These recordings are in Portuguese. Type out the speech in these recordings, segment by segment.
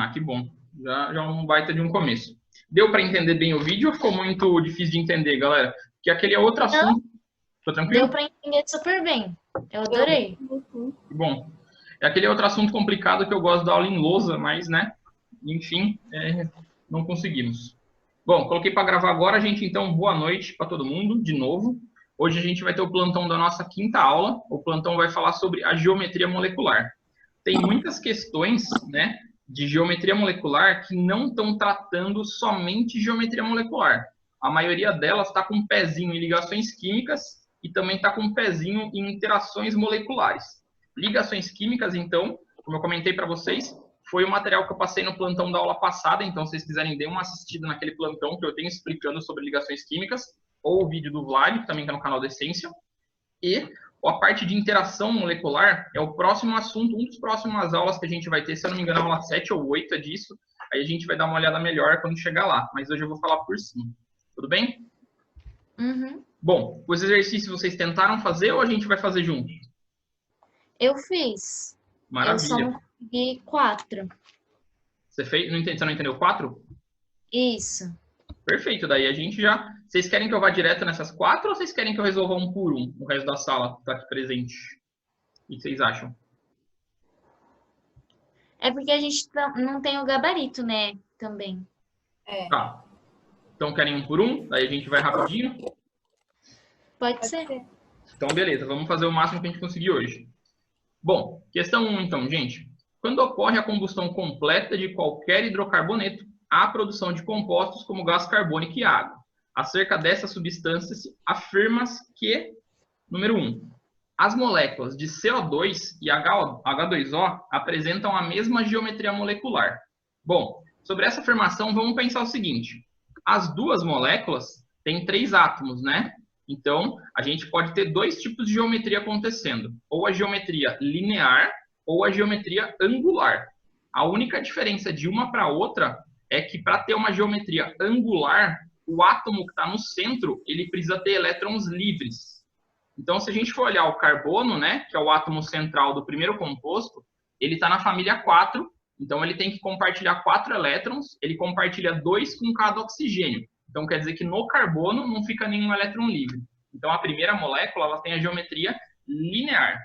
Ah, que bom. Já é um baita de um começo. Deu para entender bem o vídeo ou ficou muito difícil de entender, galera? Que aquele é outro Não, assunto. Tô tranquilo? deu para entender super bem. Eu adorei. Que bom. É aquele outro assunto complicado que eu gosto da aula em lousa, mas, né? Enfim, não conseguimos. Bom, coloquei para gravar agora, gente. Então, boa noite para todo mundo, de novo. Hoje a gente vai ter o plantão da nossa quinta aula. O plantão vai falar sobre a geometria molecular. Tem muitas questões, né, de geometria molecular que não estão tratando somente geometria molecular. A maioria delas está com um pezinho em ligações químicas e também está com um pezinho em interações moleculares. Ligações químicas, então, como eu comentei para vocês, foi o material que eu passei no plantão da aula passada, então se vocês quiserem dar uma assistida naquele plantão que eu tenho explicando sobre ligações químicas, ou o vídeo do Vlad, que também está no canal da Essência. E a parte de interação molecular é o próximo assunto, um dos próximas aulas que a gente vai ter, se eu não me engano, a aula 7 ou 8 é disso. Aí a gente vai dar uma olhada melhor quando chegar lá, mas hoje eu vou falar por cima. Tudo bem? Uhum. Bom, os exercícios vocês tentaram fazer ou a gente vai fazer junto? Eu fiz. Eu só Maravilha. não consegui 4. Você fez? Você não entendeu 4? Isso. Perfeito, daí a gente já... Vocês querem que eu vá direto nessas 4 ou vocês querem que eu resolva um por um, o resto da sala que está aqui presente? O que vocês acham? É porque a gente não tem o gabarito, né? Também. Tá. Então querem um por um? Daí a gente vai rapidinho. Pode ser. Então, beleza, vamos fazer o máximo que a gente conseguir hoje. Bom, questão 1, então, gente. Quando ocorre a combustão completa de qualquer hidrocarboneto, há a produção de compostos como gás carbônico e água. Acerca dessas substâncias, afirma-se que, número 1, as moléculas de CO2 e H2O apresentam a mesma geometria molecular. Bom, sobre essa afirmação, vamos pensar o seguinte. As duas moléculas têm 3 átomos, né? Então, a gente pode ter 2 tipos de geometria acontecendo. Ou a geometria linear ou a geometria angular. A única diferença de uma para outra é que para ter uma geometria angular, o átomo que está no centro, ele precisa ter elétrons livres. Então, se a gente for olhar o carbono, né, que é o átomo central do primeiro composto, ele está na família 4, então ele tem que compartilhar 4 elétrons, ele compartilha 2 com cada oxigênio. Então, quer dizer que no carbono não fica nenhum elétron livre. Então, a primeira molécula ela tem a geometria linear.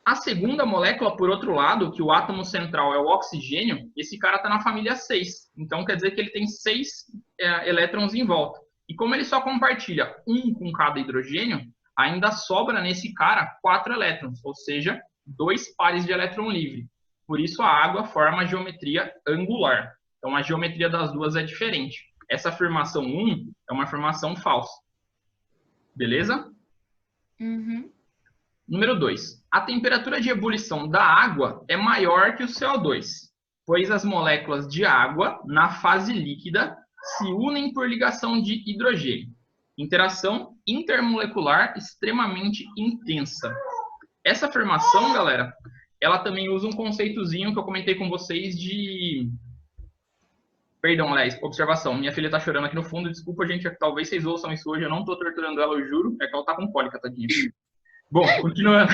A segunda molécula, por outro lado, que o átomo central é o oxigênio, esse cara está na família 6. Então, quer dizer que ele tem 6 elétrons em volta. E como ele só compartilha 1 com cada hidrogênio, ainda sobra nesse cara 4 elétrons, ou seja, 2 pares de elétron livre. Por isso, a água forma a geometria angular. Então, a geometria das duas é diferente. Essa afirmação 1 é uma afirmação falsa. Beleza? Uhum. Número 2. A temperatura de ebulição da água é maior que o CO2, pois as moléculas de água, na fase líquida, se unem por ligação de hidrogênio. Interação intermolecular extremamente intensa. Essa afirmação, galera, ela também usa um conceitozinho que eu comentei com vocês de... Perdão, aliás, observação. Minha filha tá chorando aqui no fundo. Desculpa, gente, talvez vocês ouçam isso hoje. Eu não tô torturando ela, eu juro. É que ela tá com cólica, tadinha. Bom, continuando.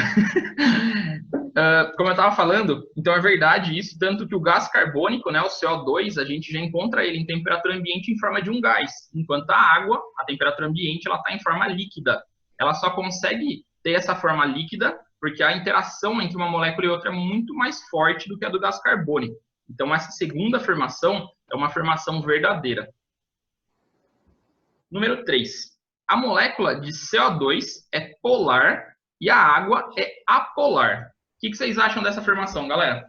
Como eu estava falando, então é verdade isso, tanto que o gás carbônico, né, o CO2, a gente já encontra ele em temperatura ambiente em forma de um gás, enquanto a água, a temperatura ambiente, ela está em forma líquida. Ela só consegue ter essa forma líquida porque a interação entre uma molécula e outra é muito mais forte do que a do gás carbônico. Então, essa segunda afirmação é uma afirmação verdadeira. Número 3. A molécula de CO2 é polar e a água é apolar. O que vocês acham dessa afirmação, galera?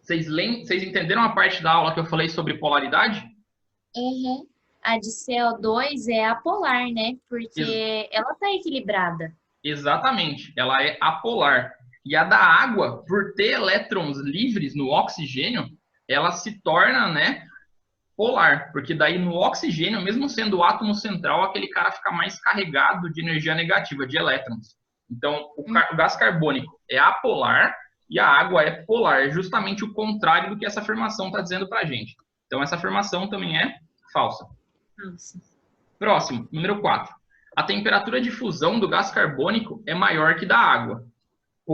Vocês entenderam a parte da aula que eu falei sobre polaridade? Uhum. A de CO2 é apolar, né? Porque ela tá equilibrada. Exatamente, ela é apolar. E a da água, por ter elétrons livres no oxigênio, ela se torna, né, polar, porque daí no oxigênio, mesmo sendo o átomo central, aquele cara fica mais carregado de energia negativa, de elétrons. Então, o gás carbônico é apolar e a água é polar, é justamente o contrário do que essa afirmação está dizendo para a gente. Então, essa afirmação também é falsa. Nossa. Próximo, número 4. A temperatura de fusão do gás carbônico é maior que da água,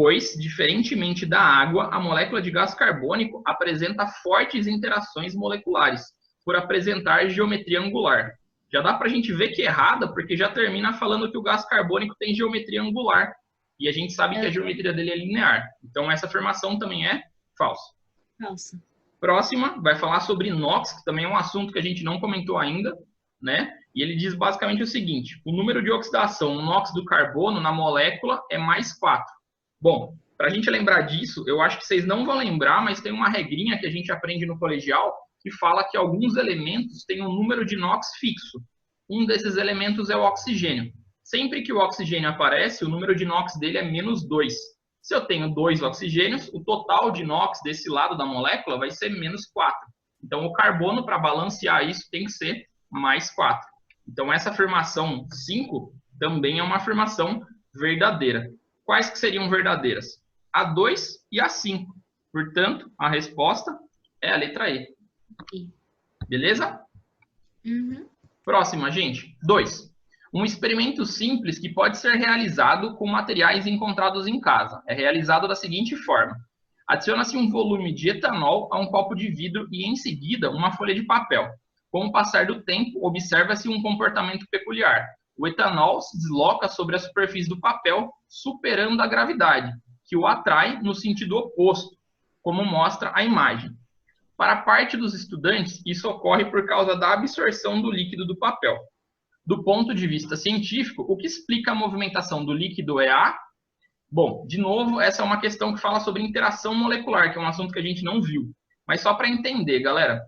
pois, diferentemente da água, a molécula de gás carbônico apresenta fortes interações moleculares, por apresentar geometria angular. Já dá para a gente ver que é errada, porque já termina falando que o gás carbônico tem geometria angular. E a gente sabe que a geometria dele é linear. Então, essa afirmação também é falsa. Falsa. Próxima, vai falar sobre NOx, que também é um assunto que a gente não comentou ainda, né? E ele diz basicamente o seguinte: o número de oxidação no NOx do carbono na molécula é mais 4. Bom, para a gente lembrar disso, eu acho que vocês não vão lembrar, mas tem uma regrinha que a gente aprende no colegial que fala que alguns elementos têm um número de NOx fixo. Um desses elementos é o oxigênio. Sempre que o oxigênio aparece, o número de NOx dele é menos 2. Se eu tenho 2 oxigênios, o total de NOx desse lado da molécula vai ser menos 4. Então, o carbono, para balancear isso, tem que ser mais 4. Então, essa afirmação 5 também é uma afirmação verdadeira. Quais que seriam verdadeiras? A 2 e a 5. Portanto, a resposta é a letra E. Beleza? Uhum. Próxima, gente. 2. Um experimento simples que pode ser realizado com materiais encontrados em casa. É realizado da seguinte forma: adiciona-se um volume de etanol a um copo de vidro e, em seguida, uma folha de papel. Com o passar do tempo, observa-se um comportamento peculiar. O etanol se desloca sobre a superfície do papel, superando a gravidade, que o atrai no sentido oposto, como mostra a imagem. Para parte dos estudantes, isso ocorre por causa da absorção do líquido do papel. Do ponto de vista científico, o que explica a movimentação do líquido é a... Bom, de novo, essa é uma questão que fala sobre interação molecular, que é um assunto que a gente não viu. Mas só para entender, galera,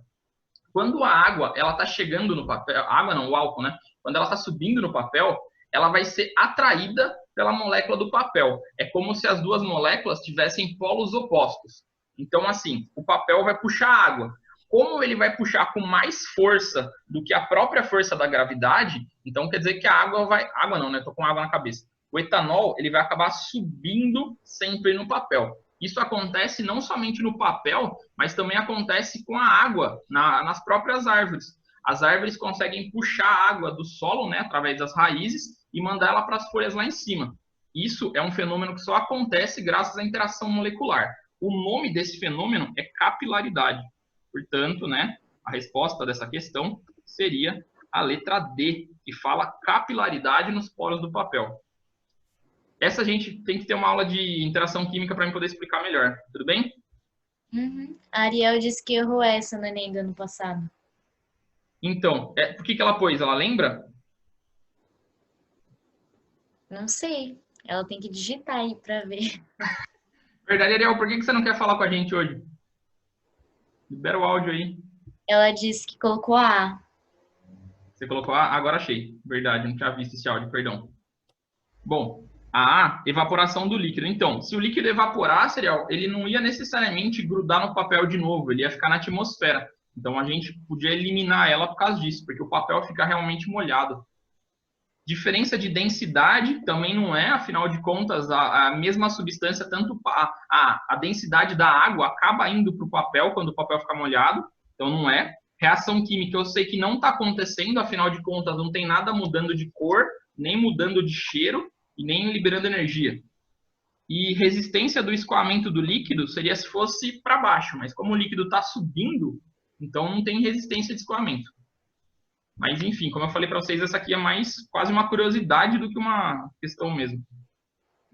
quando a água ela está chegando no papel, a água não, o álcool, né? Quando ela está subindo no papel, ela vai ser atraída pela molécula do papel. É como se as duas moléculas tivessem polos opostos. Então, assim, o papel vai puxar a água. Como ele vai puxar com mais força do que a própria força da gravidade, então quer dizer que a água vai... Água não, né? Estou com água na cabeça. O etanol, ele vai acabar subindo sempre no papel. Isso acontece não somente no papel, mas também acontece com a água nas próprias árvores. As árvores conseguem puxar a água do solo, né, através das raízes, e mandar ela para as folhas lá em cima. Isso é um fenômeno que só acontece graças à interação molecular. O nome desse fenômeno é capilaridade. Portanto, né, a resposta dessa questão seria a letra D, que fala capilaridade nos poros do papel. Essa a gente tem que ter uma aula de interação química para poder explicar melhor. Tudo bem? Uhum. A Ariel disse que errou essa no Enem do ano passado. Então, por que ela pôs? Ela lembra? Não sei. Ela tem que digitar aí para ver. Verdade, Ariel, por que você não quer falar com a gente hoje? Libera o áudio aí. Ela disse que colocou A. Você colocou A? Agora achei. Verdade, não tinha visto esse áudio, perdão. Bom, a evaporação do líquido. Então, se o líquido evaporasse, Ariel, ele não ia necessariamente grudar no papel de novo, ele ia ficar na atmosfera. Então, a gente podia eliminar ela por causa disso, porque o papel fica realmente molhado. Diferença de densidade também não é, afinal de contas, a mesma substância, tanto a densidade da água acaba indo para o papel quando o papel fica molhado, então não é. Reação química eu sei que não está acontecendo, afinal de contas não tem nada mudando de cor, nem mudando de cheiro e nem liberando energia. E resistência do escoamento do líquido seria se fosse para baixo, mas como o líquido está subindo, então não tem resistência de escoamento. Mas, enfim, como eu falei para vocês, essa aqui é mais quase uma curiosidade do que uma questão mesmo.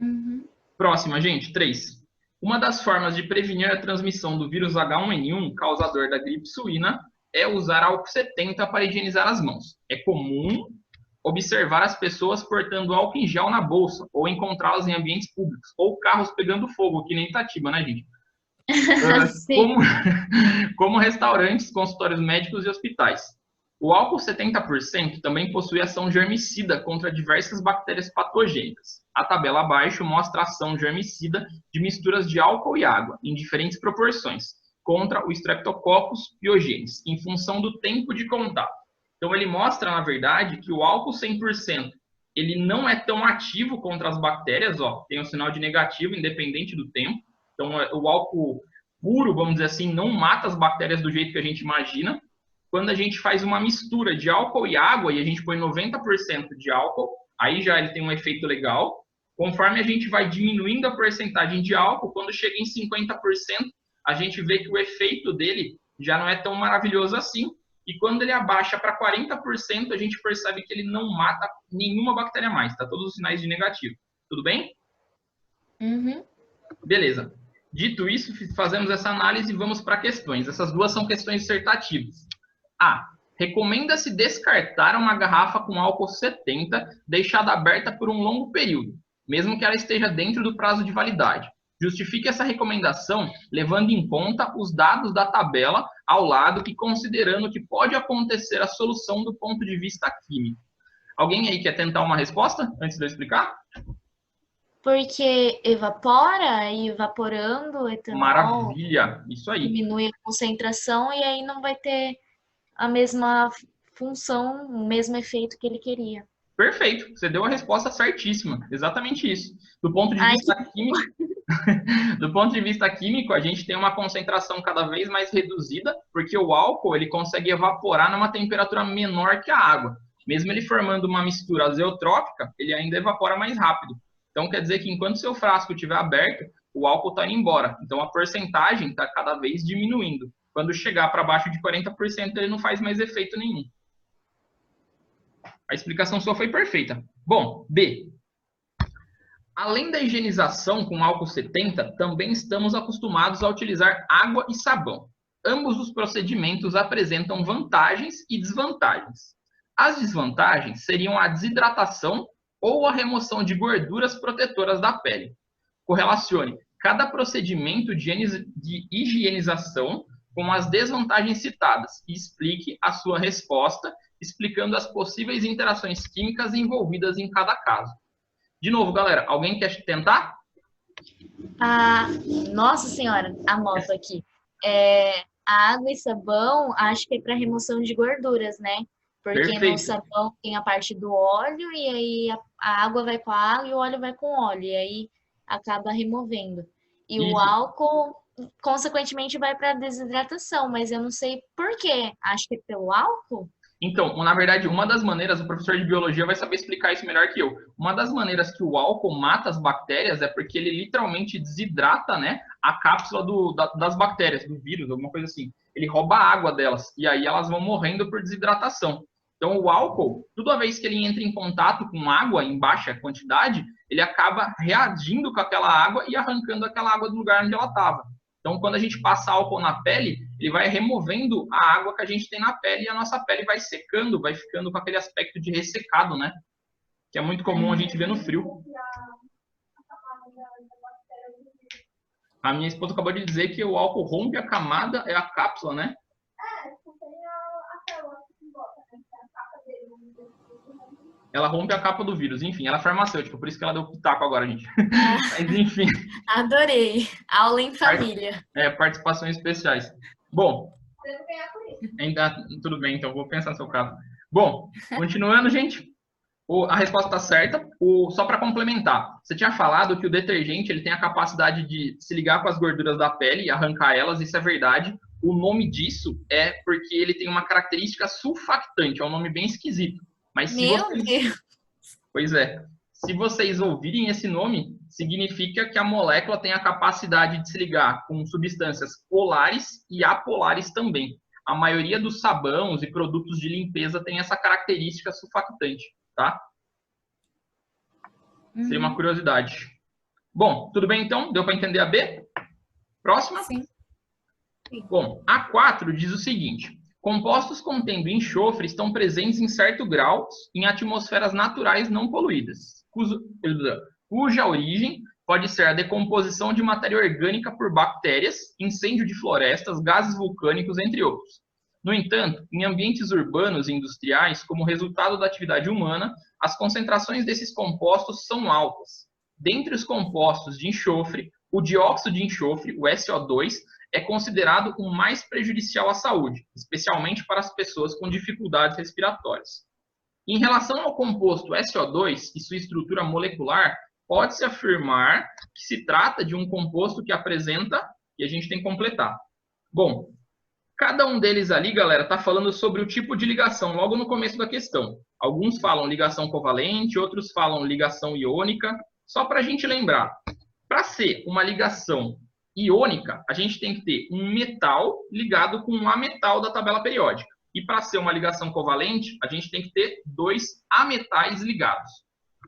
Uhum. Próxima, gente, 3. Uma das formas de prevenir a transmissão do vírus H1N1, causador da gripe suína, é usar álcool 70 para higienizar as mãos. É comum observar as pessoas portando álcool em gel na bolsa, ou encontrá-las em ambientes públicos, ou carros pegando fogo, que nem Itatiba, né, gente? Como restaurantes, consultórios médicos e hospitais. O álcool 70% também possui ação germicida contra diversas bactérias patogênicas. A tabela abaixo mostra a ação germicida de misturas de álcool e água, em diferentes proporções, contra o Streptococcus pyogenes, em função do tempo de contato. Então, ele mostra, na verdade, que o álcool 100% ele não é tão ativo contra as bactérias, ó, tem um sinal de negativo, independente do tempo. Então, o álcool puro, vamos dizer assim, não mata as bactérias do jeito que a gente imagina. Quando a gente faz uma mistura de álcool e água, e a gente põe 90% de álcool, aí já ele tem um efeito legal. Conforme a gente vai diminuindo a porcentagem de álcool, quando chega em 50%, a gente vê que o efeito dele já não é tão maravilhoso assim. E quando ele abaixa para 40%, a gente percebe que ele não mata nenhuma bactéria mais. Tá todos os sinais de negativo. Tudo bem? Uhum. Beleza. Dito isso, fazemos essa análise e vamos para questões. Essas duas são questões dissertativas. A. Recomenda-se descartar uma garrafa com álcool 70 deixada aberta por um longo período, mesmo que ela esteja dentro do prazo de validade. Justifique essa recomendação levando em conta os dados da tabela ao lado e considerando que pode acontecer a solução do ponto de vista químico. Alguém aí quer tentar uma resposta antes de eu explicar? Porque evapora e evaporando o etanol Maravilha, isso aí. diminui a concentração e aí não vai ter a mesma função, o mesmo efeito que ele queria. Perfeito, você deu a resposta certíssima, exatamente isso. Do ponto de vista químico, do ponto de vista químico, a gente tem uma concentração cada vez mais reduzida, porque o álcool ele consegue evaporar numa temperatura menor que a água. Mesmo ele formando uma mistura azeotrópica, ele ainda evapora mais rápido. Então quer dizer que enquanto seu frasco estiver aberto, o álcool está indo embora. Então a porcentagem está cada vez diminuindo. Quando chegar para baixo de 40%, ele não faz mais efeito nenhum. A explicação sua foi perfeita. Bom, B. Além da higienização com álcool 70, também estamos acostumados a utilizar água e sabão. Ambos os procedimentos apresentam vantagens e desvantagens. As desvantagens seriam a desidratação ou a remoção de gorduras protetoras da pele. Correlacione cada procedimento de higienização com as desvantagens citadas e explique a sua resposta, explicando as possíveis interações químicas envolvidas em cada caso. De novo, galera, alguém quer tentar? Nossa senhora, anoto aqui. A água e sabão, acho que é para remoção de gorduras, né? Porque Perfeito. No sabão tem a parte do óleo e aí a água vai com a água e o óleo vai com o óleo. E aí acaba removendo. E Isso. O álcool, consequentemente, vai para a desidratação, mas eu não sei por quê. Acho que é pelo álcool? Então, na verdade, uma das maneiras, o professor de biologia vai saber explicar isso melhor que eu. Uma das maneiras que o álcool mata as bactérias é porque ele literalmente desidrata, né, a cápsula das bactérias, do vírus, alguma coisa assim. Ele rouba a água delas e aí elas vão morrendo por desidratação. Então, o álcool, toda vez que ele entra em contato com água em baixa quantidade, ele acaba reagindo com aquela água e arrancando aquela água do lugar onde ela estava. Então, quando a gente passa álcool na pele, ele vai removendo a água que a gente tem na pele e a nossa pele vai secando, vai ficando com aquele aspecto de ressecado, né? Que é muito comum a gente ver no frio. A minha esposa acabou de dizer que o álcool rompe a camada, é a cápsula, né? Ela rompe a capa do vírus. Enfim, ela é farmacêutica, por isso que ela deu pitaco agora, gente. Mas, enfim. Adorei. Aula em família. Participações especiais. Bom. Ainda, tudo bem, então vou pensar no seu caso. Bom, continuando, gente. A resposta está certa. Só para complementar, você tinha falado que o detergente ele tem a capacidade de se ligar com as gorduras da pele e arrancar elas, isso é verdade. O nome disso é porque ele tem uma característica sulfactante, é um nome bem esquisito. Mas se Deus! Pois é. Se vocês ouvirem esse nome, significa que a molécula tem a capacidade de se ligar com substâncias polares e apolares também. A maioria dos sabões e produtos de limpeza tem essa característica sulfactante, tá? Seria uma curiosidade. Bom, tudo bem então? Deu para entender a B? Próxima? Sim. Bom, a 4 diz o seguinte: compostos contendo enxofre estão presentes em certo grau em atmosferas naturais não poluídas, cuja origem pode ser a decomposição de matéria orgânica por bactérias, incêndio de florestas, gases vulcânicos, entre outros. No entanto, em ambientes urbanos e industriais, como resultado da atividade humana, as concentrações desses compostos são altas. Dentre os compostos de enxofre, o dióxido de enxofre, o SO2, é considerado o mais prejudicial à saúde, especialmente para as pessoas com dificuldades respiratórias. Em relação ao composto SO2 e sua estrutura molecular, pode-se afirmar que se trata de um composto que apresenta, e a gente tem que completar. Bom, cada um deles ali, galera, está falando sobre o tipo de ligação, logo no começo da questão. Alguns falam ligação covalente, outros falam ligação iônica. Só para a gente lembrar, para ser uma ligação iônica, a gente tem que ter um metal ligado com um ametal da tabela periódica. E para ser uma ligação covalente, a gente tem que ter 2 ametais ligados.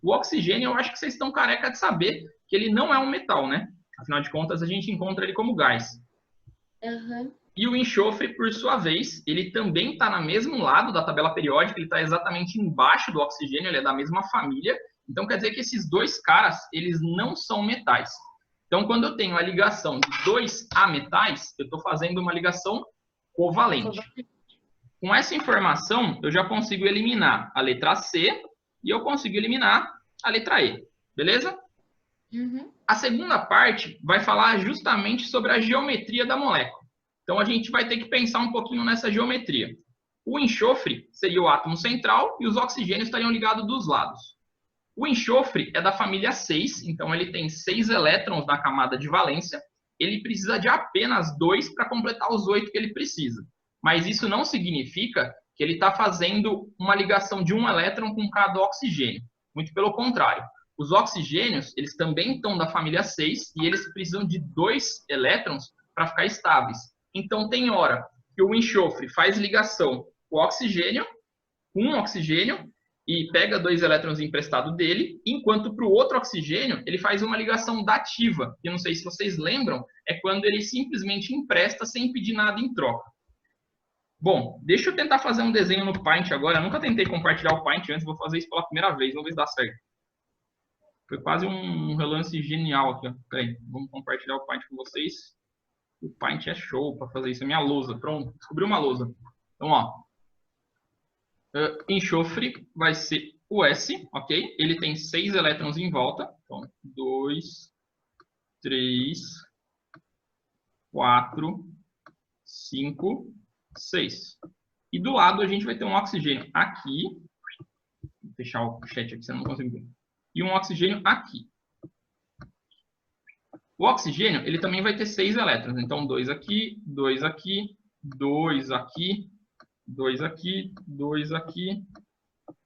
O oxigênio, eu acho que vocês estão careca de saber que ele não é um metal, né? Afinal de contas, a gente encontra ele como gás. Uhum. E o enxofre, por sua vez, ele também está no mesmo lado da tabela periódica, ele está exatamente embaixo do oxigênio, ele é da mesma família. Então, quer dizer que esses 2 caras, eles não são metais. Então, quando eu tenho a ligação de 2 ametais, eu estou fazendo uma ligação covalente. Com essa informação, eu já consigo eliminar a letra C e eu consigo eliminar a letra E. Beleza? Uhum. A segunda parte vai falar justamente sobre a geometria da molécula. Então, a gente vai ter que pensar um pouquinho nessa geometria. O enxofre seria o átomo central e os oxigênios estariam ligados dos lados. O enxofre é da família 6, então ele tem 6 elétrons na camada de valência. Ele precisa de apenas 2 para completar os 8 que ele precisa. Mas isso não significa que ele está fazendo uma ligação de um elétron com cada oxigênio. Muito pelo contrário. Os oxigênios, eles também estão da família 6 e eles precisam de 2 elétrons para ficar estáveis. Então, tem hora que o enxofre faz ligação com o oxigênio, com um oxigênio, e pega 2 elétrons emprestados dele, enquanto para o outro oxigênio, ele faz uma ligação dativa, que eu não sei se vocês lembram, é quando ele simplesmente empresta sem pedir nada em troca. Bom, deixa eu tentar fazer um desenho no Paint agora. Eu nunca tentei compartilhar o Paint antes, vou fazer isso pela primeira vez, vamos ver se dá certo. Foi quase um relance genial aqui. Peraí, vamos compartilhar o Paint com vocês. O Paint é show para fazer isso. É minha lousa. Pronto, descobri uma lousa. Então, ó. Enxofre vai ser o S, ok? Ele tem 6 elétrons em volta. Então, 2, 3, 4, 5, 6. E do lado a gente vai ter um oxigênio aqui. Vou fechar o chat aqui, senão não consigo ver. E um oxigênio aqui. O oxigênio, ele também vai ter 6 elétrons. Então, 2 aqui, 2 aqui, 2 aqui, 2 aqui, 2 aqui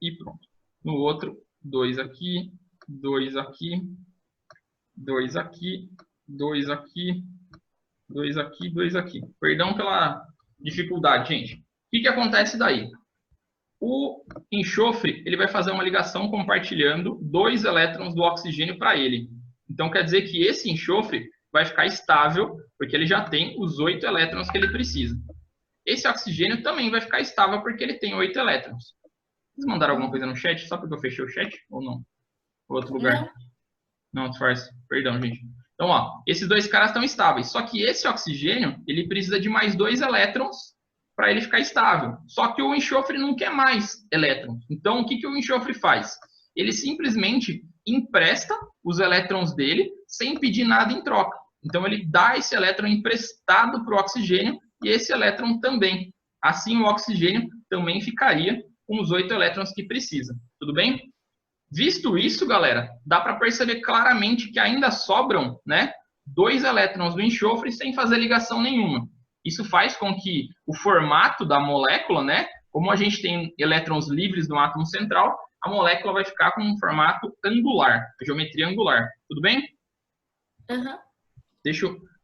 e pronto. No outro, 2 aqui, 2 aqui, 2 aqui, 2 aqui, 2 aqui, 2 aqui. Perdão pela dificuldade, gente. O que acontece daí? O enxofre, ele vai fazer uma ligação compartilhando 2 elétrons do oxigênio para ele. Então, quer dizer que esse enxofre vai ficar estável, porque ele já tem os 8 elétrons que ele precisa. Esse oxigênio também vai ficar estável, porque ele tem 8 elétrons. Vocês mandaram alguma coisa no chat? Só porque eu fechei o chat? Ou não? Outro lugar? Não, disfarce. Perdão, gente. Então, ó, esses 2 caras estão estáveis. Só que esse oxigênio, ele precisa de mais 2 elétrons para ele ficar estável. Só que o enxofre não quer mais elétrons. Então, o que o enxofre faz? Ele simplesmente empresta os elétrons dele sem pedir nada em troca. Então, ele dá esse elétron emprestado para o oxigênio e esse elétron também. Assim, o oxigênio também ficaria com os 8 elétrons que precisa. Tudo bem? Visto isso, galera, dá para perceber claramente que ainda sobram, né, 2 elétrons do enxofre sem fazer ligação nenhuma. Isso faz com que o formato da molécula, né, como a gente tem elétrons livres no átomo central, a molécula vai ficar com um formato angular, geometria angular. Tudo bem? Uhum.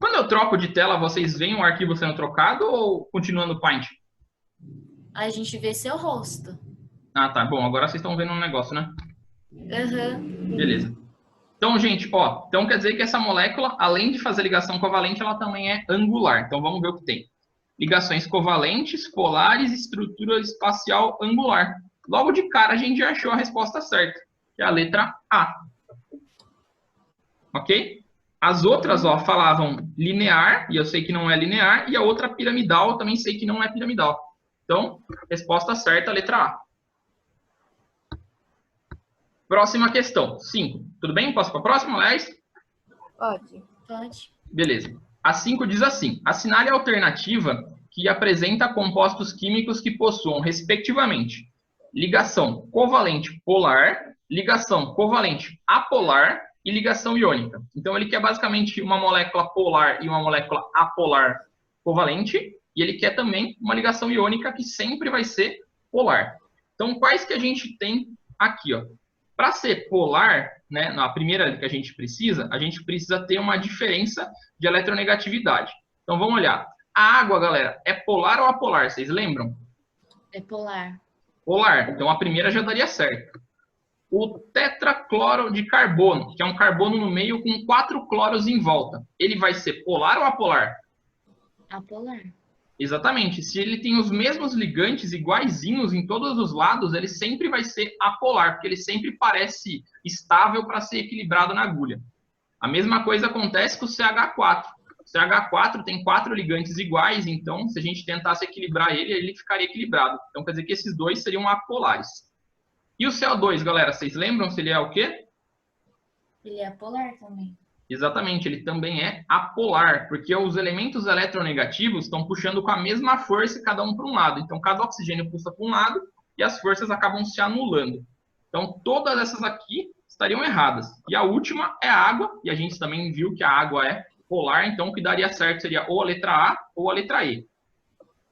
Quando eu troco de tela, vocês veem o arquivo sendo trocado ou continua no Paint? A gente vê seu rosto. Ah, tá. Bom, agora vocês estão vendo um negócio, né? Uhum. Beleza. Então, gente, ó, então quer dizer que essa molécula, além de fazer ligação covalente, ela também é angular. Então, vamos ver o que tem. Ligações covalentes, polares, estrutura espacial angular. Logo de cara, a gente já achou a resposta certa, que é a letra A. Ok? As outras, ó, falavam linear, e eu sei que não é linear, e a outra piramidal, eu também sei que não é piramidal. Então, resposta certa, letra A. Próxima questão, 5. Tudo bem? Posso para a próxima, Laís? Pode. Pode. Beleza. A 5 diz assim: assinale a alternativa que apresenta compostos químicos que possuam, respectivamente, ligação covalente polar, ligação covalente apolar e ligação iônica. Então, ele quer basicamente uma molécula polar e uma molécula apolar covalente, e ele quer também uma ligação iônica que sempre vai ser polar. Então, quais que a gente tem aqui, ó? Para ser polar, né, na primeira que a gente precisa ter uma diferença de eletronegatividade. Então, vamos olhar. A água, galera, é polar ou apolar? Vocês lembram? É polar. Polar. Então, a primeira já daria certo. O tetracloro de carbono, que é um carbono no meio com 4 cloros em volta, ele vai ser polar ou apolar? Apolar. Exatamente. Se ele tem os mesmos ligantes iguaizinhos em todos os lados, ele sempre vai ser apolar, porque ele sempre parece estável para ser equilibrado na agulha. A mesma coisa acontece com o CH4. O CH4 tem 4 ligantes iguais, então se a gente tentasse equilibrar ele, ele ficaria equilibrado. Então quer dizer que esses dois seriam apolares. E o CO2, galera, vocês lembram se ele é o quê? Ele é apolar também. Exatamente, ele também é apolar, porque os elementos eletronegativos estão puxando com a mesma força, cada um para um lado. Então, cada oxigênio puxa para um lado e as forças acabam se anulando. Então, todas essas aqui estariam erradas. E a última é a água, e a gente também viu que a água é polar, então o que daria certo seria ou a letra A ou a letra E.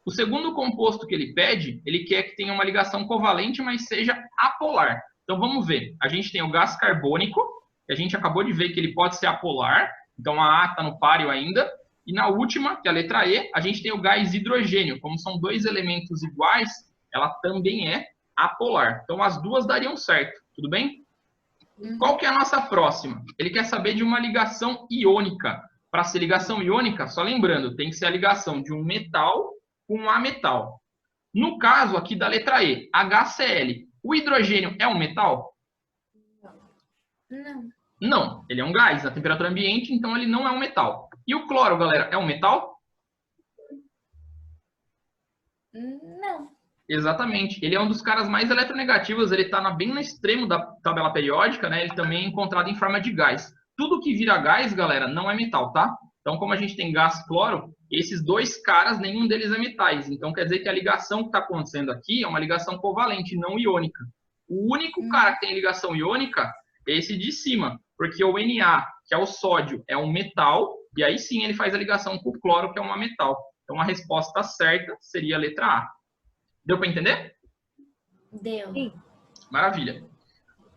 O segundo composto que ele pede, ele quer que tenha uma ligação covalente, mas seja apolar. Então, vamos ver. A gente tem o gás carbônico, que a gente acabou de ver que ele pode ser apolar. Então, a A está no páreo ainda. E na última, que é a letra E, a gente tem o gás hidrogênio. Como são dois elementos iguais, ela também é apolar. Então, as duas dariam certo. Tudo bem? Qual que é a nossa próxima? Ele quer saber de uma ligação iônica. Para ser ligação iônica, só lembrando, tem que ser a ligação de um metal com um ametal. No caso aqui da letra E, HCl, o hidrogênio é um metal? Não. Não, ele é um gás na temperatura ambiente, então ele não é um metal. E o cloro, galera, é um metal? Não. Exatamente. Ele é um dos caras mais eletronegativos, ele está bem no extremo da tabela periódica, né? Ele também é encontrado em forma de gás. Tudo que vira gás, galera, não é metal, tá? Então, como a gente tem gás cloro, esses dois caras, nenhum deles é metais. Então, quer dizer que a ligação que está acontecendo aqui é uma ligação covalente, não iônica. O único cara que tem ligação iônica é esse de cima, porque o Na, que é o sódio, é um metal, e aí sim ele faz a ligação com o cloro, que é uma metal. Então, a resposta certa seria a letra A. Deu para entender? Deu. Maravilha.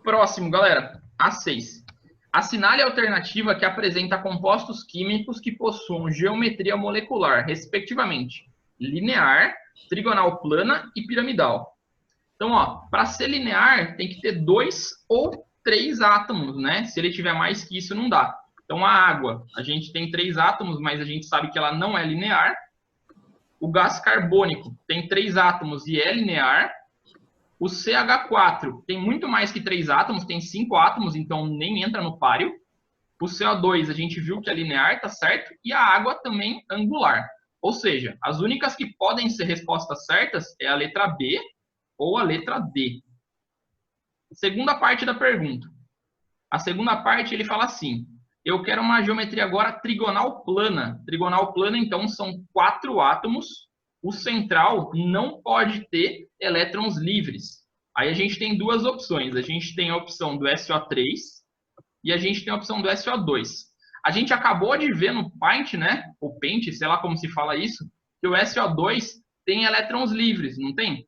Próximo, galera. A6. Assinale a alternativa que apresenta compostos químicos que possuam geometria molecular, respectivamente, linear, trigonal plana e piramidal. Então, para ser linear, tem que ter 2 ou 3 átomos, né? Se ele tiver mais que isso, não dá. Então, a água, a gente tem 3 átomos, mas a gente sabe que ela não é linear. O gás carbônico tem 3 átomos e é linear. O CH4 tem muito mais que 3 átomos, tem 5 átomos, então nem entra no páreo. O CO2 a gente viu que é linear, tá certo? E a água também angular. Ou seja, as únicas que podem ser respostas certas é a letra B ou a letra D. Segunda parte da pergunta. A segunda parte ele fala assim: eu quero uma geometria agora trigonal plana. Trigonal plana, então, são 4 átomos. O central não pode ter elétrons livres. Aí a gente tem duas opções. A gente tem a opção do SO3 e a gente tem a opção do SO2. A gente acabou de ver no Paint, né? O Paint, sei lá como se fala isso, que o SO2 tem elétrons livres, não tem?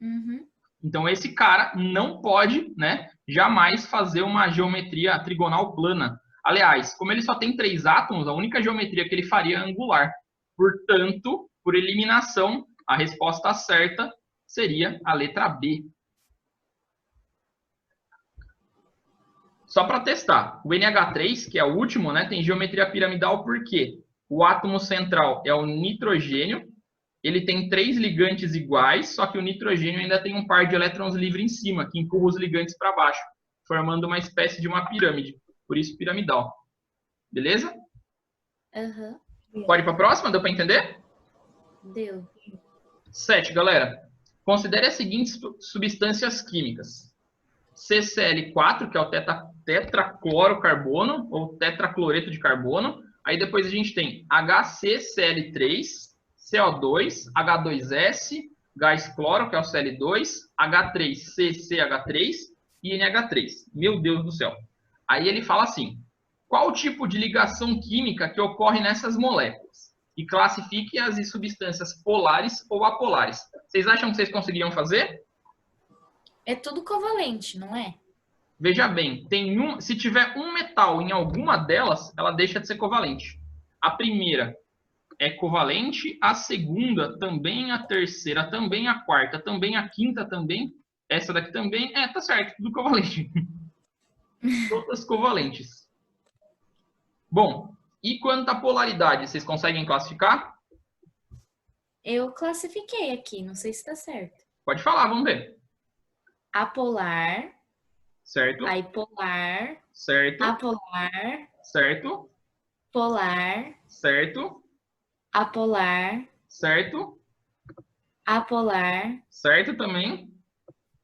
Uhum. Então esse cara não pode, né, jamais fazer uma geometria trigonal plana. Aliás, como ele só tem 3 átomos, a única geometria que ele faria é angular. Portanto, por eliminação, a resposta certa seria a letra B. Só para testar, o NH3, que é o último, né, tem geometria piramidal porque o átomo central é o nitrogênio, ele tem 3 ligantes iguais, só que o nitrogênio ainda tem um par de elétrons livres em cima, que empurra os ligantes para baixo, formando uma espécie de uma pirâmide, por isso piramidal. Beleza? Uhum. Pode ir para a próxima? Deu para entender? Deu. 7, galera. Considere as seguintes substâncias químicas. CCl4, que é o tetraclorocarbono, ou tetracloreto de carbono. Aí depois a gente tem HCCl3, CO2, H2S, gás cloro, que é o Cl2, H3CCH3 e NH3. Meu Deus do céu. Aí ele fala assim: qual o tipo de ligação química que ocorre nessas moléculas? E classifique as substâncias polares ou apolares. Vocês acham que vocês conseguiriam fazer? É tudo covalente, não é? Veja bem, se tiver um metal em alguma delas, ela deixa de ser covalente. A primeira é covalente, a segunda também, a terceira também, a quarta também, a quinta também, essa daqui também. Tá certo, tudo covalente. Todas covalentes. Bom, e quanto à polaridade, vocês conseguem classificar? Eu classifiquei aqui, não sei se está certo. Pode falar, vamos ver. Apolar. Certo. Aipolar. Certo. Apolar. Certo. Polar. Certo. Apolar. Certo. Apolar. Certo também.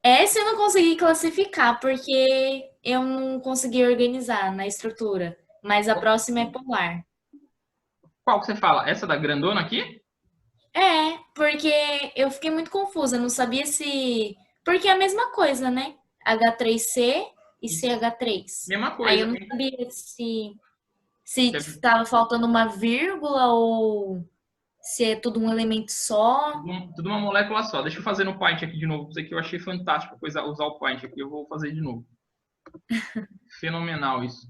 Essa eu não consegui classificar, porque eu não consegui organizar na estrutura. Mas a próxima é polar. Qual que você fala? Essa da grandona aqui? Porque eu fiquei muito confusa, não sabia se... Porque é a mesma coisa, né? H3C e CH3. Mesma coisa. Aí eu não sabia se estava faltando uma vírgula ou se é tudo um elemento só. Tudo uma molécula só. Deixa eu fazer no Paint aqui de novo. Isso aqui eu achei fantástico usar o Paint aqui. Eu vou fazer de novo. Fenomenal isso.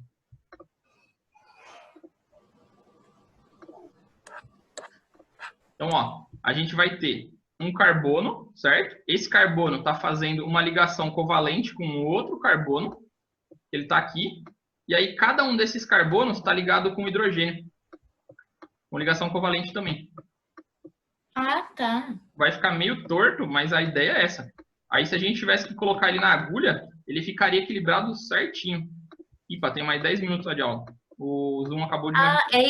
Então, ó, a gente vai ter um carbono, certo? Esse carbono está fazendo uma ligação covalente com o outro carbono. Ele está aqui. E aí, cada um desses carbonos está ligado com hidrogênio. Com ligação covalente também. Ah, tá. Vai ficar meio torto, mas a ideia é essa. Aí, se a gente tivesse que colocar ele na agulha, ele ficaria equilibrado certinho. Ipa, tem mais 10 minutos de aula. O Zoom acabou de... É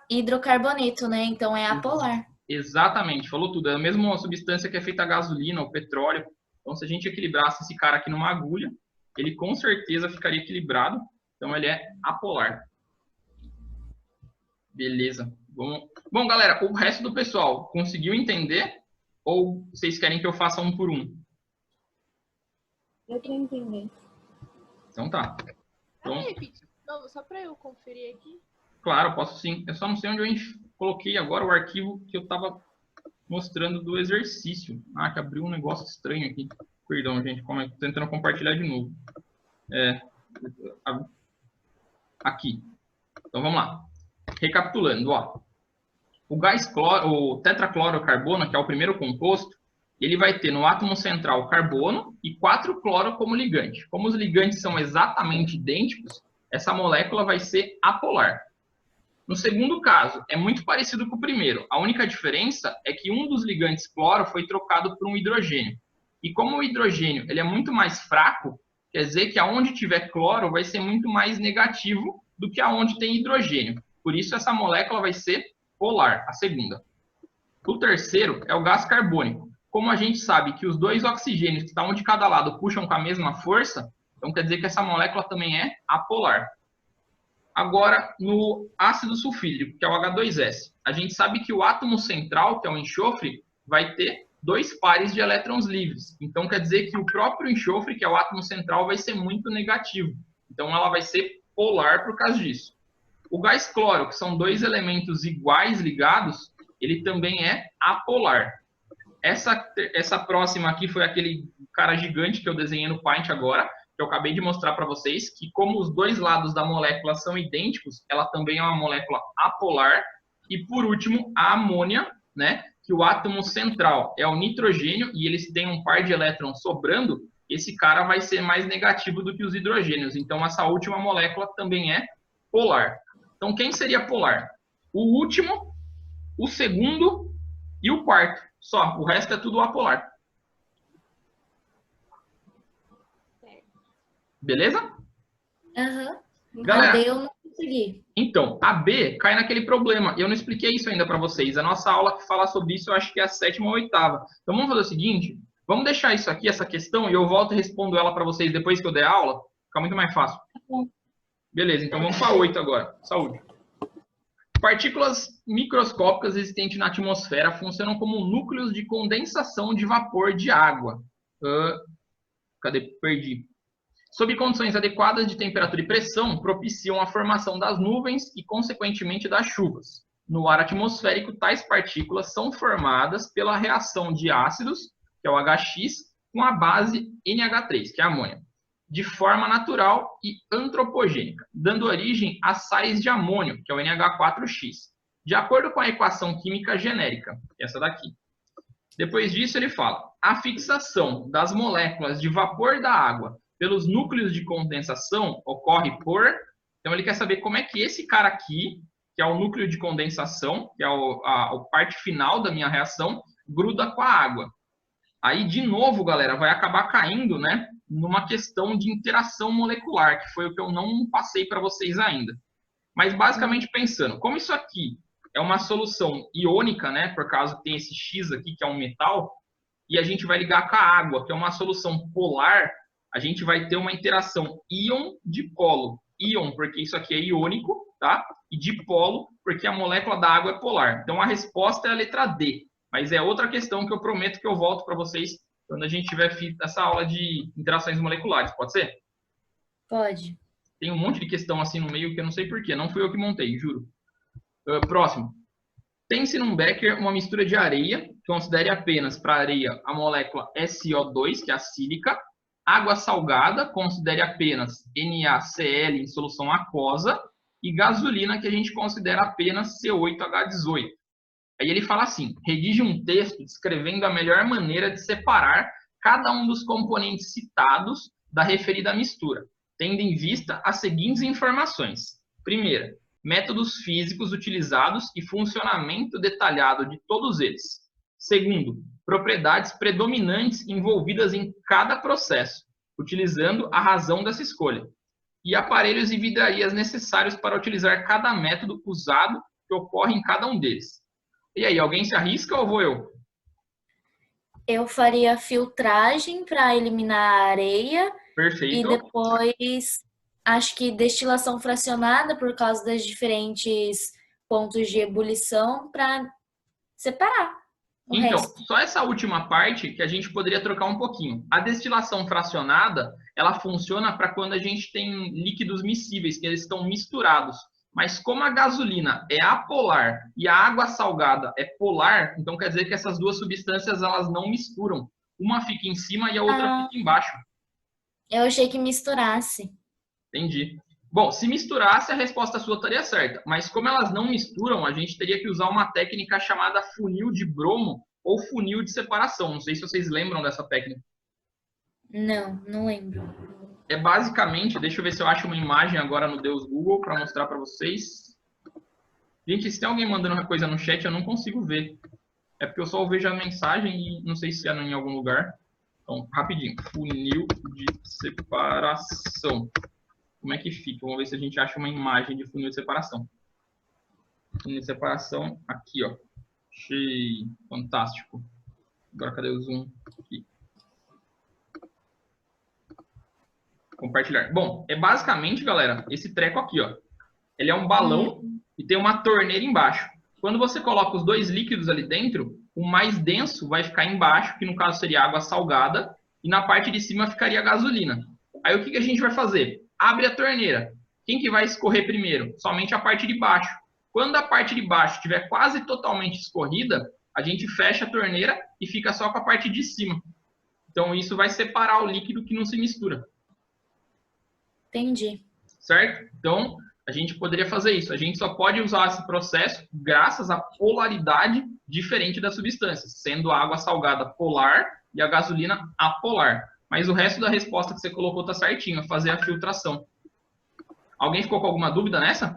hidrocarboneto, né? Então é apolar. Exatamente, falou tudo. É a mesma substância que é feita a gasolina, o petróleo. Então, se a gente equilibrasse esse cara aqui numa agulha, ele com certeza ficaria equilibrado. Então, ele é apolar. Beleza. Bom, galera, o resto do pessoal conseguiu entender? Ou vocês querem que eu faça um por um? Eu quero entender. Então tá. Então, Não, só para eu conferir aqui. Claro, posso sim. Eu só não sei onde eu coloquei agora o arquivo que eu estava mostrando do exercício. Ah, que abriu um negócio estranho aqui. Perdão, gente, tô tentando compartilhar de novo. Aqui. Então vamos lá. Recapitulando, ó. O tetraclorocarbono, que é o primeiro composto, ele vai ter no átomo central carbono e 4 cloro como ligante. Como os ligantes são exatamente idênticos, essa molécula vai ser apolar. No segundo caso, é muito parecido com o primeiro. A única diferença é que um dos ligantes cloro foi trocado por um hidrogênio. E como o hidrogênio ele é muito mais fraco, quer dizer que aonde tiver cloro vai ser muito mais negativo do que aonde tem hidrogênio. Por isso, essa molécula vai ser polar, a segunda. O terceiro é o gás carbônico. Como a gente sabe que os dois oxigênios que estão um de cada lado puxam com a mesma força, então quer dizer que essa molécula também é apolar. Agora, no ácido sulfídrico, que é o H2S, a gente sabe que o átomo central, que é o enxofre, vai ter 2 pares de elétrons livres. Então, quer dizer que o próprio enxofre, que é o átomo central, vai ser muito negativo. Então, ela vai ser polar por causa disso. O gás cloro, que são 2 elementos iguais ligados, ele também é apolar. Essa próxima aqui foi aquele cara gigante que eu desenhei no Paint agora, que eu acabei de mostrar para vocês, que como os dois lados da molécula são idênticos, ela também é uma molécula apolar. E por último, a amônia, né, que o átomo central é o nitrogênio e eles têm um par de elétrons sobrando, esse cara vai ser mais negativo do que os hidrogênios. Então, essa última molécula também é polar. Então, quem seria polar? O último, o segundo e o quarto. Só, o resto é tudo apolar. Beleza? Aham. Galera, A B eu não consegui. Então, a B cai naquele problema. Eu não expliquei isso ainda para vocês. A nossa aula que fala sobre isso, eu acho que é a 7ª ou 8ª. Então, vamos fazer o seguinte. Vamos deixar isso aqui, essa questão, e eu volto e respondo ela para vocês depois que eu der a aula. Fica muito mais fácil. Beleza, então vamos para a 8 agora. Saúde. Partículas microscópicas existentes na atmosfera funcionam como núcleos de condensação de vapor de água. Cadê? Perdi. Sob condições adequadas de temperatura e pressão, propiciam a formação das nuvens e, consequentemente, das chuvas. No ar atmosférico, tais partículas são formadas pela reação de ácidos, que é o HX, com a base NH3, que é a amônia. de forma natural e antropogênica, dando origem a sais de amônio, que é o NH4X, de acordo com a equação química genérica, essa daqui. Depois disso, ele fala: a fixação das moléculas de vapor da água pelos núcleos de condensação ocorre por... Então, ele quer saber como é que esse cara aqui, que é o núcleo de condensação, que é a parte final da minha reação, gruda com a água. Aí, de novo, galera, vai acabar caindo, né, numa questão de interação molecular, que foi o que eu não passei para vocês ainda. Mas, basicamente, pensando, como isso aqui é uma solução iônica, né, por causa que tem esse X aqui, que é um metal, e a gente vai ligar com a água, que é uma solução polar, a gente vai ter uma interação íon-dipolo. Íon, porque isso aqui é iônico, tá? E dipolo, porque a molécula da água é polar. Então, a resposta é a letra D. Mas é outra questão que eu prometo que eu volto para vocês quando a gente tiver essa aula de interações moleculares. Pode ser? Pode. Tem um monte de questão assim no meio que eu não sei porquê. Não fui eu que montei, juro. Próximo. Tem-se num becker uma mistura de areia. Considere apenas para areia a molécula SO2, que é a sílica. Água salgada, considere apenas NaCl em solução aquosa. E gasolina, que a gente considera apenas C8H18. Aí ele fala assim: redige um texto descrevendo a melhor maneira de separar cada um dos componentes citados da referida mistura, tendo em vista as seguintes informações. Primeira, métodos físicos utilizados e funcionamento detalhado de todos eles. Segundo, propriedades predominantes envolvidas em cada processo, utilizando a razão dessa escolha. E aparelhos e vidrarias necessários para utilizar cada método usado que ocorre em cada um deles. E aí, alguém se arrisca ou vou eu? Eu faria filtragem para eliminar a areia. Perfeito. E depois, acho que destilação fracionada por causa das diferentes pontos de ebulição para separar o Então, resto. só essa última parte que a gente poderia trocar um pouquinho. A destilação fracionada, ela funciona para quando a gente tem líquidos miscíveis, que eles estão misturados. Mas como a gasolina é apolar e a água salgada é polar, então quer dizer que essas duas substâncias elas não misturam. Uma fica em cima e a outra fica embaixo. Eu achei que misturasse. Entendi. Bom, se misturasse, a resposta sua estaria certa. Mas como elas não misturam, a gente teria que usar uma técnica chamada funil de bromo ou funil de separação. Não sei se vocês lembram dessa técnica. Não lembro. É basicamente, deixa eu ver se eu acho uma imagem agora no Deus Google para mostrar para vocês. Gente, se tem alguém mandando uma coisa no chat, eu não consigo ver. É porque eu só vejo a mensagem e não sei se é em algum lugar. Então, rapidinho. Funil de separação. Como é que fica? Vamos ver se a gente acha uma imagem de funil de separação. Funil de separação, aqui, ó. Achei fantástico. Agora, cadê o zoom? Aqui. Compartilhar. Bom, é basicamente, galera, esse treco aqui, ó. Ele é um balão e tem uma torneira embaixo. Quando você coloca os dois líquidos ali dentro, o mais denso vai ficar embaixo, que no caso seria água salgada, e na parte de cima ficaria a gasolina. Aí o que a gente vai fazer? Abre a torneira. Quem que vai escorrer primeiro? Somente a parte de baixo. Quando a parte de baixo estiver quase totalmente escorrida, a gente fecha a torneira e fica só com a parte de cima. Então isso vai separar o líquido que não se mistura. Entendi. Certo? Então, a gente poderia fazer isso. A gente só pode usar esse processo graças à polaridade diferente das substâncias, sendo a água salgada polar e a gasolina apolar. Mas o resto da resposta que você colocou está certinho, é fazer a filtração. Alguém ficou com alguma dúvida nessa?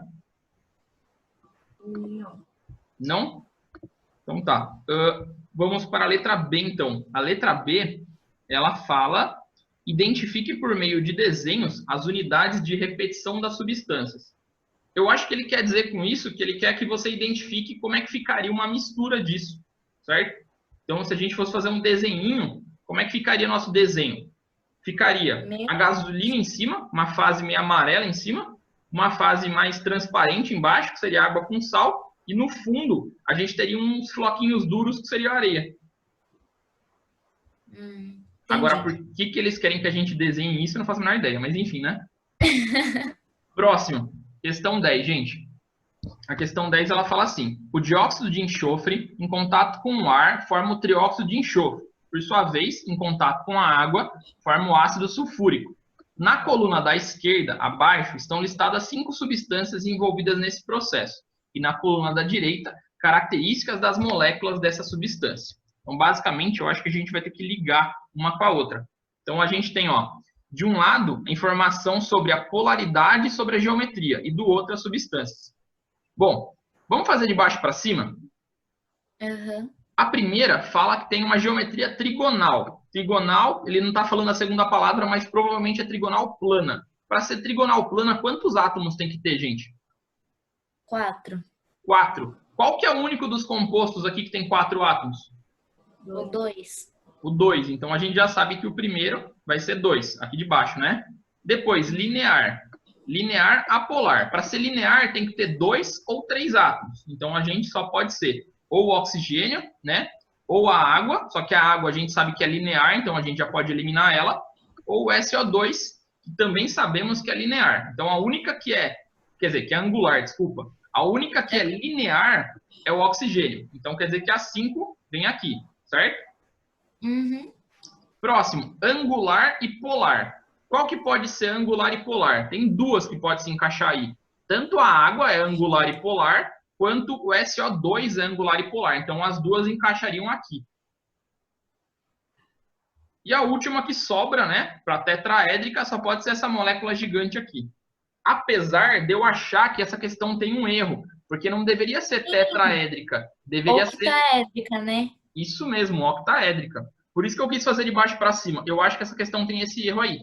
Não. Não? Então tá. Vamos para a letra B, então. A letra B, ela fala: identifique por meio de desenhos as unidades de repetição das substâncias. Eu acho que ele quer dizer com isso que ele quer que você identifique como é que ficaria uma mistura disso, certo? Então, se a gente fosse fazer um desenhinho, como é que ficaria nosso desenho? Ficaria a gasolina em cima, uma fase meio amarela em cima, uma fase mais transparente embaixo, que seria água com sal, e no fundo a gente teria uns floquinhos duros, que seria a areia. Agora, por que eles querem que a gente desenhe isso, eu não faço a menor ideia, mas enfim, né? Próximo, questão 10, gente. A questão 10, ela fala assim: o dióxido de enxofre, em contato com o ar, forma o trióxido de enxofre. Por sua vez, em contato com a água, forma o ácido sulfúrico. Na coluna da esquerda, abaixo, estão listadas 5 substâncias envolvidas nesse processo. E na coluna da direita, características das moléculas dessa substância. Então, basicamente, eu acho que a gente vai ter que ligar uma com a outra. Então, a gente tem, ó, de um lado, a informação sobre a polaridade e sobre a geometria, e do outro, as substâncias. Bom, vamos fazer de baixo para cima? Uhum. A primeira fala que tem uma geometria trigonal. Trigonal, ele não está falando a segunda palavra, mas provavelmente é trigonal plana. Para ser trigonal plana, quantos átomos tem que ter, gente? 4. 4. Qual que é o único dos compostos aqui que tem 4 átomos? O 2. O 2. Então, a gente já sabe que o primeiro vai ser 2, aqui de baixo, né? Depois, linear. Linear apolar. Para ser linear, tem que ter 2 ou 3 átomos. Então, a gente só pode ser ou o oxigênio, né? Ou a água, só que a água a gente sabe que é linear, então a gente já pode eliminar ela. Ou o SO2, que também sabemos que é linear. Então, a única que é, quer dizer, que é angular, desculpa. A única que é linear é o oxigênio. Então, quer dizer que a 5 vem aqui, certo? Uhum. Próximo, angular e polar. Qual que pode ser angular e polar? Tem duas que podem se encaixar aí. Tanto a água é angular e polar, quanto o SO2 é angular e polar. Então, as duas encaixariam aqui. E a última que sobra, né, para tetraédrica, só pode ser essa molécula gigante aqui. Apesar de eu achar que essa questão tem um erro, porque não deveria ser tetraédrica, deveria ser... Octaédrica, né? Isso mesmo, octaédrica. Por isso que eu quis fazer de baixo para cima. Eu acho que essa questão tem esse erro aí.